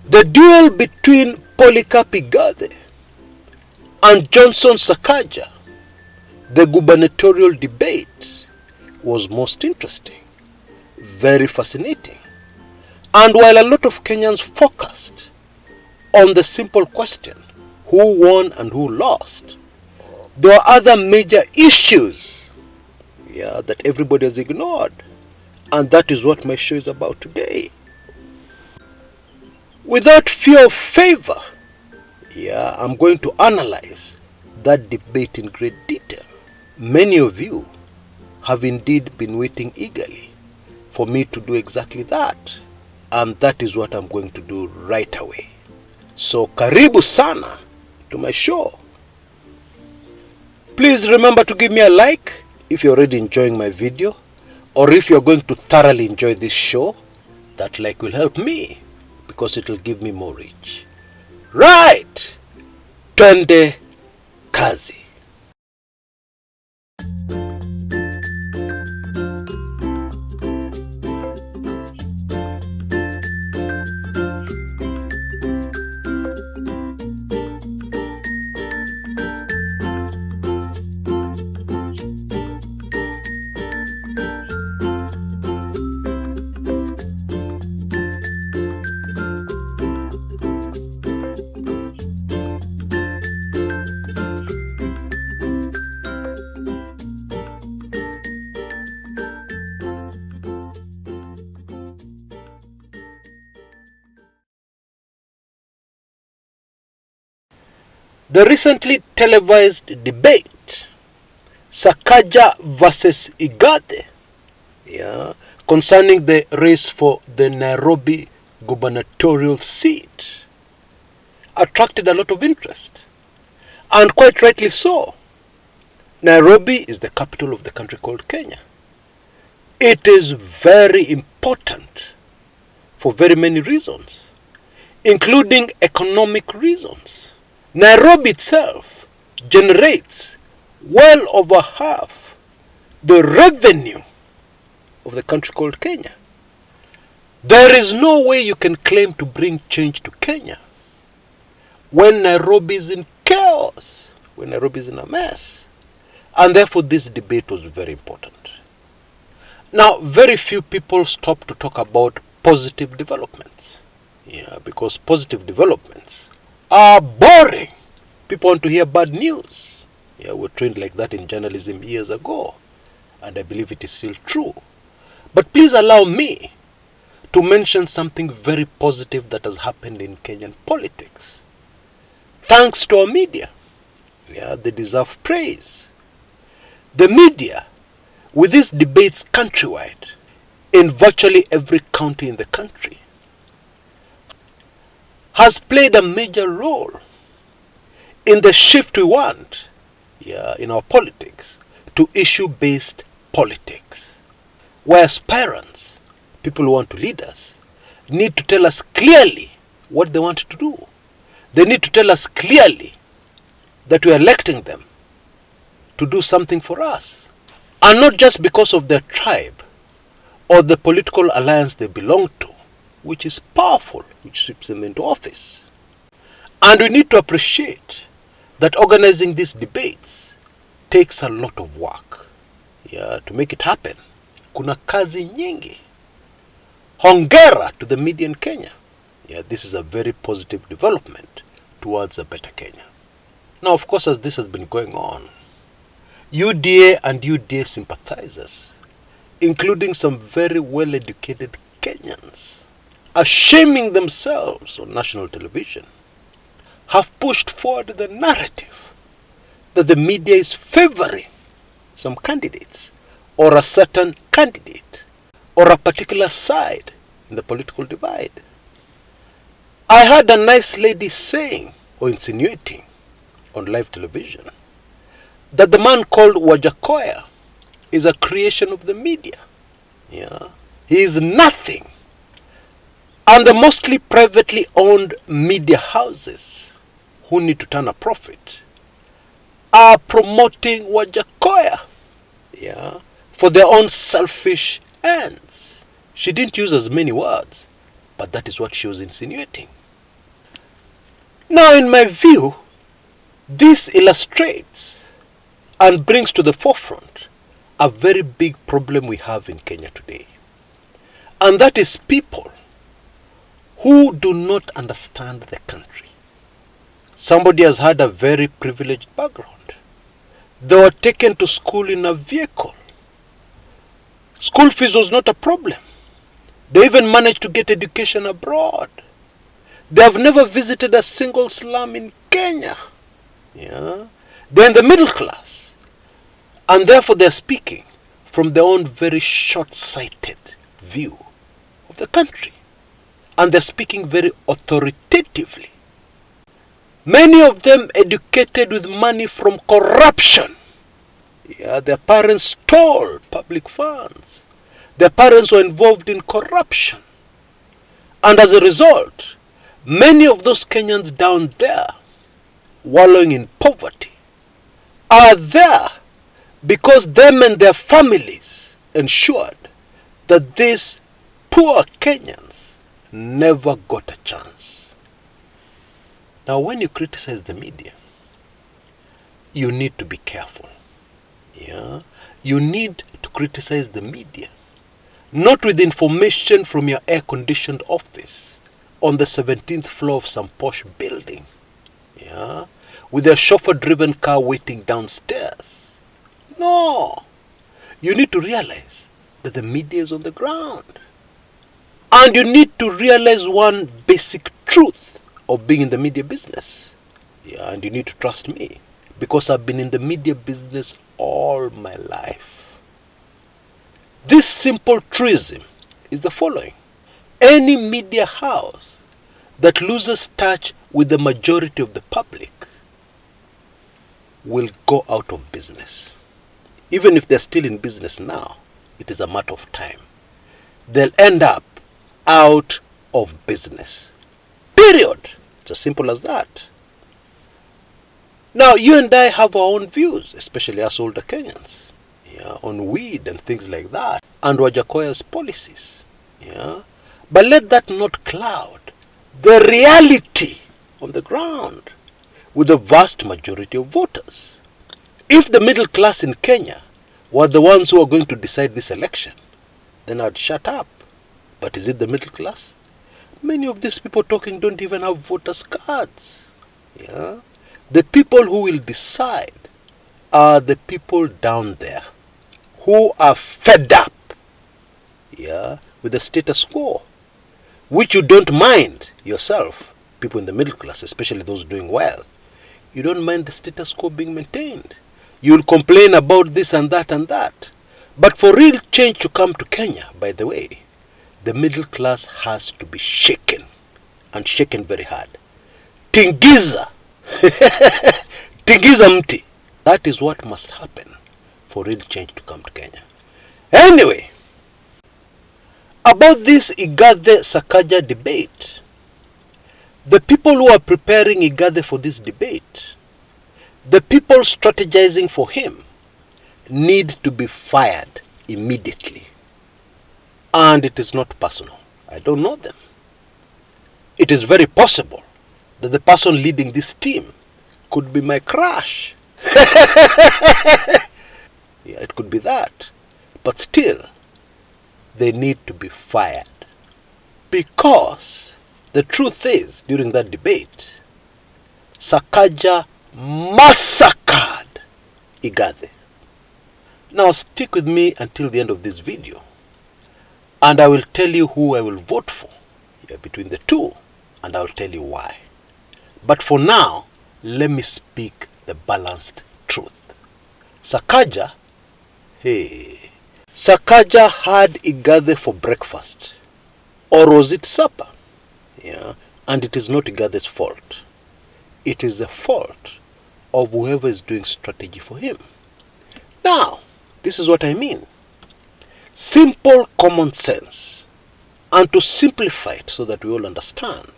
The duel between Polycarp Igathe and Johnson Sakaja, the gubernatorial debate, was most interesting, very fascinating. And while a lot of Kenyans focused on the simple question, who won and who lost, there are other major issues that everybody has ignored. And that is what my show is about today. Without fear of favor, I'm going to analyze that debate in great detail. Many of you have indeed been waiting eagerly for me to do exactly that. And that is what I'm going to do right away. So karibu sana to my show. Please remember to give me a like if you're already enjoying my video, or if you're going to thoroughly enjoy this show. That like will help me because it will give me more reach. Right, twende kazi. The recently televised debate, Sakaja versus Igathe, concerning the race for the Nairobi gubernatorial seat, attracted a lot of interest, and quite rightly so. Nairobi is the capital of the country called Kenya. It is very important for very many reasons, including economic reasons. Nairobi itself generates well over half the revenue of the country called Kenya. There is no way you can claim to bring change to Kenya when Nairobi is in chaos, when Nairobi is in a mess. And therefore this debate was very important. Now, very few people stop to talk about positive developments. Because positive developments are boring. People want to hear bad news. We're trained like that in journalism years ago, and I believe it is still true. But please allow me to mention something very positive that has happened in Kenyan politics. Thanks to our media. They deserve praise. The media, with these debates countrywide, in virtually every county in the country, has played a major role in the shift we want in our politics to issue-based politics, where aspirants, people who want to lead us, need to tell us clearly what they want to do. They need to tell us clearly that we are electing them to do something for us, and not just because of their tribe or the political alliance they belong to, which is powerful, which sweeps them into office. And we need to appreciate that organizing these debates takes a lot of work. To make it happen, kuna kazi nyingi. Hongera to the media in Kenya. This is a very positive development towards a better Kenya. Now, of course, as this has been going on, UDA and UDA sympathizers, including some very well-educated Kenyans, are shaming themselves on national television, have pushed forward the narrative that the media is favoring some candidates or a certain candidate or a particular side in the political divide. I heard a nice lady saying or insinuating on live television that the man called Wajakoya is a creation of the media. He is nothing. And the mostly privately owned media houses who need to turn a profit are promoting Wajakoya for their own selfish ends. She didn't use as many words, but that is what she was insinuating. Now, in my view, this illustrates and brings to the forefront a very big problem we have in Kenya today. And that is people who do not understand the country. Somebody has had a very privileged background. They were taken to school in a vehicle. School fees was not a problem. They even managed to get education abroad. They have never visited a single slum in Kenya. Yeah. They're in the middle class. And therefore they're speaking from their own very short-sighted view of the country. And they're speaking very authoritatively. Many of them educated with money from corruption. Yeah, their parents stole public funds. Their parents were involved in corruption. And as a result, many of those Kenyans down there, wallowing in poverty, are there because them and their families ensured that these poor Kenyans never got a chance. Now, when you criticize the media, you need to be careful. Yeah? You need to criticize the media, not with information from your air-conditioned office on the 17th floor of some posh building, yeah, with a chauffeur-driven car waiting downstairs. No, you need to realize that the media is on the ground. And you need to realize one basic truth of being in the media business. Yeah, and you need to trust me, because I've been in the media business all my life. This simple truism is the following. Any media house that loses touch with the majority of the public will go out of business. Even if they're still in business now, it is a matter of time. They'll end up out of business. Period. It's as simple as that. Now, you and I have our own views, especially us older Kenyans, yeah, on weed and things like that, and Wajakoya's policies. Yeah. But let that not cloud the reality on the ground with the vast majority of voters. If the middle class in Kenya were the ones who are going to decide this election, then I'd shut up. But is it the middle class? Many of these people talking don't even have voters' cards. Yeah. The people who will decide are the people down there who are fed up, yeah, with the status quo, which you don't mind yourself, people in the middle class, especially those doing well. You don't mind the status quo being maintained. You'll complain about this and that and that. But for real change to come to Kenya, by the way, the middle class has to be shaken, and shaken very hard. Tingiza. Tingiza mti. That is what must happen for real change to come to Kenya. Anyway, about this Igathe Sakaja debate, the people who are preparing Igathe for this debate, the people strategizing for him, need to be fired immediately. And it is not personal. I don't know them. It is very possible that the person leading this team could be my crush. Yeah, it could be that. But still, they need to be fired. Because the truth is, during that debate, Sakaja massacred Igathe. Now stick with me until the end of this video, and I will tell you who I will vote for, yeah, between the two, and I will tell you why. But for now, let me speak the balanced truth. Sakaja, Sakaja had Igathe for breakfast. Or was it supper? Yeah, and it is not Igathe's fault. It is the fault of whoever is doing strategy for him. Now, this is what I mean. Simple common sense. And to simplify it so that we all understand,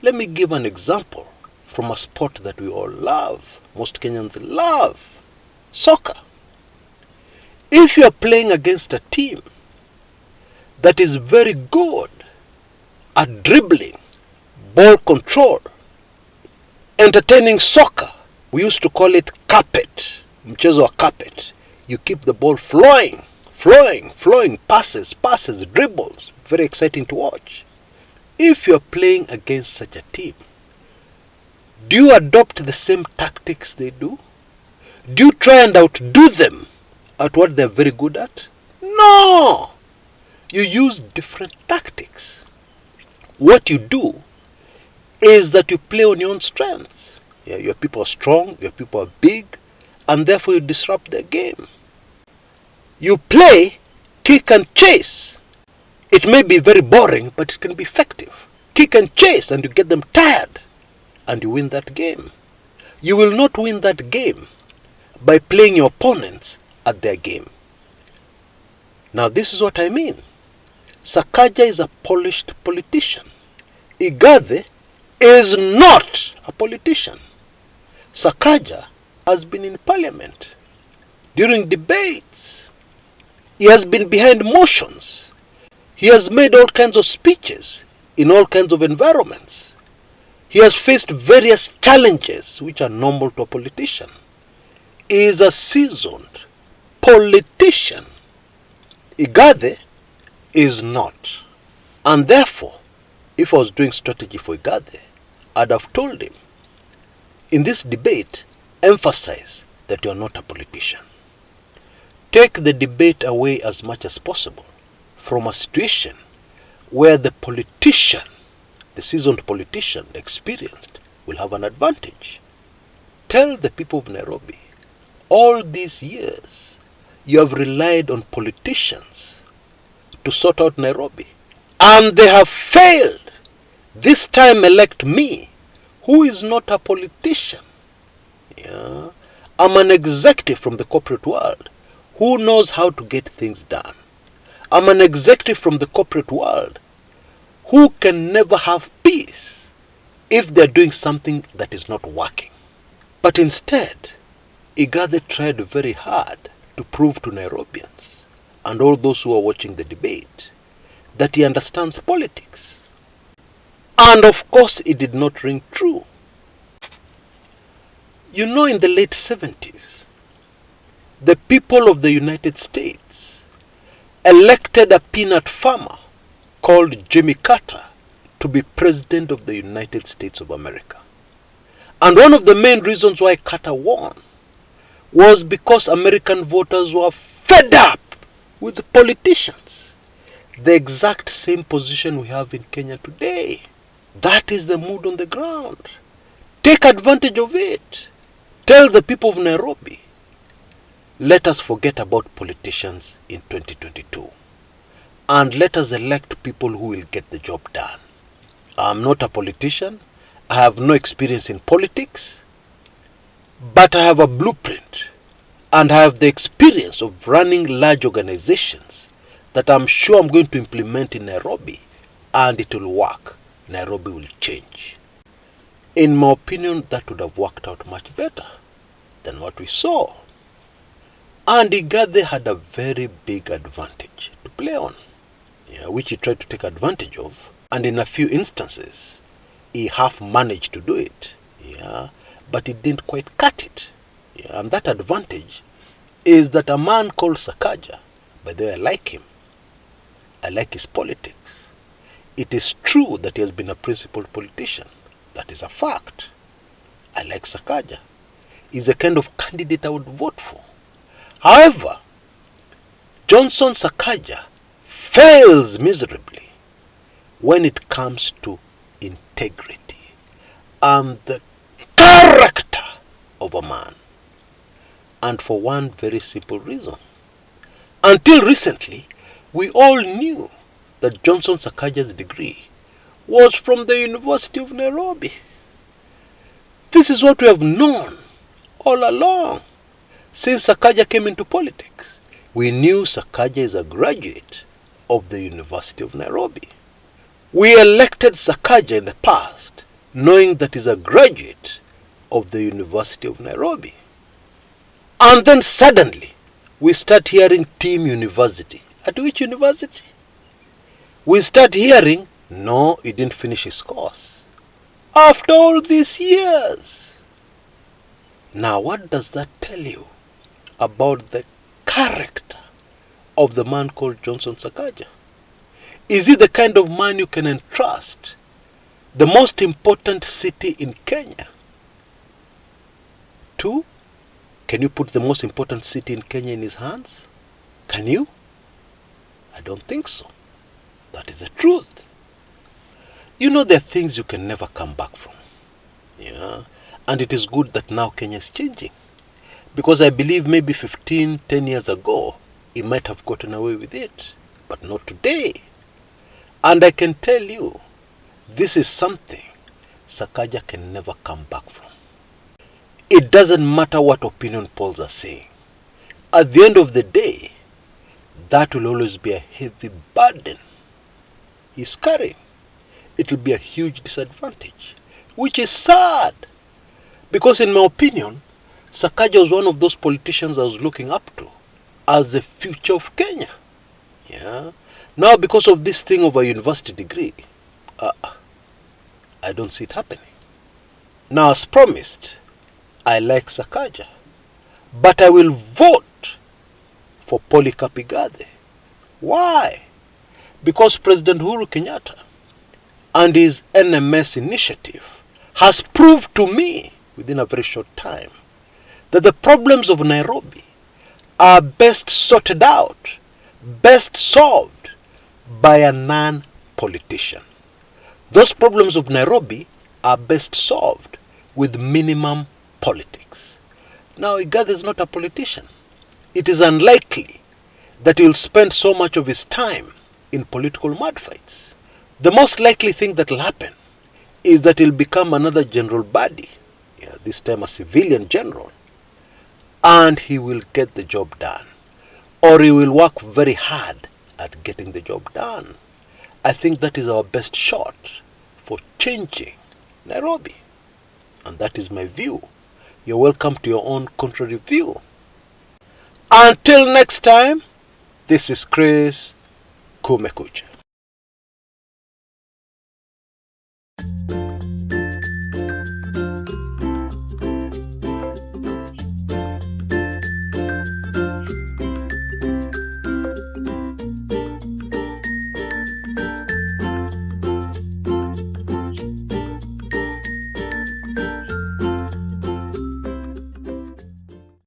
let me give an example from a sport that we all love. Most Kenyans love. Soccer. If you are playing against a team that is very good at dribbling, ball control, entertaining soccer. We used to call it carpet, mchezo wa carpet. You keep the ball flowing, passes, dribbles. Very exciting to watch. If you're playing against such a team, do you adopt the same tactics they do? Do you try and outdo them at what they're very good at? No! You use different tactics. What you do is that you play on your own strengths. Yeah, your people are strong, your people are big, and therefore you disrupt their game. You play kick and chase. It may be very boring, but it can be effective. Kick and chase, and you get them tired, and you win that game. You will not win that game by playing your opponents at their game. Now this is what I mean. Sakaja is a polished politician. Igathe is not a politician. Sakaja has been in parliament during debates. He has been behind motions. He has made all kinds of speeches in all kinds of environments. He has faced various challenges which are normal to a politician. He is a seasoned politician. Igathe is not. And therefore, if I was doing strategy for Igathe, I'd have told him, in this debate, emphasize that you are not a politician. Take the debate away as much as possible from a situation where the politician, the seasoned politician, the experienced, will have an advantage. Tell the people of Nairobi, all these years, you have relied on politicians to sort out Nairobi, and they have failed. This time elect me, who is not a politician. Yeah. I'm an executive from the corporate world who knows how to get things done. I'm an executive from the corporate world who can never have peace if they're doing something that is not working. But instead, Igathe tried very hard to prove to Nairobians and all those who are watching the debate that he understands politics. And of course, it did not ring true. You know, in the late 70s, the people of the United States elected a peanut farmer called Jimmy Carter to be president of the United States of America. And one of the main reasons why Carter won was because American voters were fed up with politicians. The exact same position we have in Kenya today. That is the mood on the ground. Take advantage of it. Tell the people of Nairobi, let us forget about politicians in 2022. And let us elect people who will get the job done. I'm not a politician. I have no experience in politics. But I have a blueprint. And I have the experience of running large organizations that I'm sure I'm going to implement in Nairobi. And it will work. Nairobi will change. In my opinion, that would have worked out much better than what we saw. And Igathe had a very big advantage to play on, which he tried to take advantage of. And in a few instances, he half managed to do it, but he didn't quite cut it. And that advantage is that a man called Sakaja, by the way, I like him. I like his politics. It is true that he has been a principled politician. That is a fact. I like Sakaja. He's the kind of candidate I would vote for. However, Johnson Sakaja fails miserably when it comes to integrity and the character of a man. And for one very simple reason. Until recently, we all knew that Johnson Sakaja's degree was from the University of Nairobi. This is what we have known all along since Sakaja came into politics. We knew Sakaja is a graduate of the University of Nairobi. We elected Sakaja in the past knowing that he's a graduate of the University of Nairobi. And then suddenly we start hearing Team University. At which university? We start hearing, no, he didn't finish his course. After all these years. Now, what does that tell you about the character of the man called Johnson Sakaja? Is he the kind of man you can entrust the most important city in Kenya to? Can you put the most important city in Kenya in his hands? Can you? I don't think so. That is the truth. You know, there are things you can never come back from. Yeah. And it is good that now Kenya is changing. Because I believe maybe 10 years ago, he might have gotten away with it. But not today. And I can tell you, this is something Sakaja can never come back from. It doesn't matter what opinion polls are saying. At the end of the day, that will always be a heavy burden he's carrying. It will be a huge disadvantage, which is sad. Because in my opinion, Sakaja was one of those politicians I was looking up to as the future of Kenya. Yeah. Now, because of this thing of a university degree, I don't see it happening. Now, as promised, I like Sakaja, but I will vote for Polycarp Igathe. Why? Because President Uhuru Kenyatta and his NMS initiative has proved to me within a very short time that the problems of Nairobi are best sorted out, best solved by a non-politician. Those problems of Nairobi are best solved with minimum politics. Now, Igathe is not a politician. It is unlikely that he will spend so much of his time in political mudfights. The most likely thing that will happen is that he'll become another general body, this time a civilian general, and he will get the job done. Or he will work very hard at getting the job done. I think that is our best shot for changing Nairobi. And that is my view. You're welcome to your own contrary view. Until next time, this is Kshs Kumekucha.